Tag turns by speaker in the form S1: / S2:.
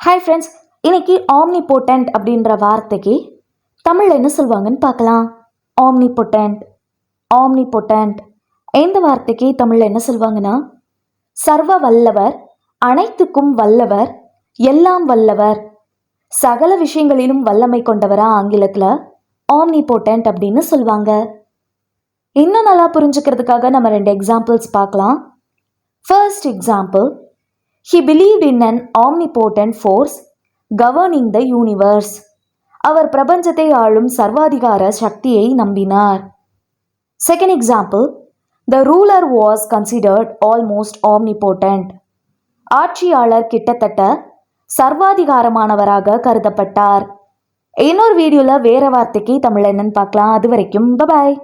S1: Hi friends, இன்னைக்கு ஆம்னிபோட்டன்ட் அப்படின்ற வார்த்தைக்கு தமிழில் என்ன சொல்லுவாங்கன்னு பார்க்கலாம். ஆம்னிபோட்டன்ட் ஆம்னிபோட்டன்ட் இந்த வார்த்தைக்கு தமிழில் என்ன சொல்லுவாங்கன்னா, சர்வ வல்லவர், அனைத்துக்கும் வல்லவர், எல்லாம் வல்லவர், சகல விஷயங்களிலும் வல்லமை கொண்டவரா ஆங்கிலத்தில் ஆம்னிபோட்டன்ட் அப்படின்னு சொல்லுவாங்க. இன்னும் நல்லா புரிஞ்சுக்கிறதுக்காக நம்ம 2 எக்ஸாம்பிள்ஸ் பார்க்கலாம். First example, he believed in an omnipotent force governing the universe. அவர் பிரபஞ்சத்தை ஆளும் சர்வாதிகார சக்தியை நம்பினார். Second example, the ruler was considered almost omnipotent. ஆட்சியாளர் கிட்டத்தட்ட சர்வாதிகாரமானவராக கருதப்பட்டார். இன்னொரு வீடியோவில் வேற வார்த்தைக்கு தமிழ் என்னன்னு பார்க்கலாம். அது வரைக்கும் பபாய்.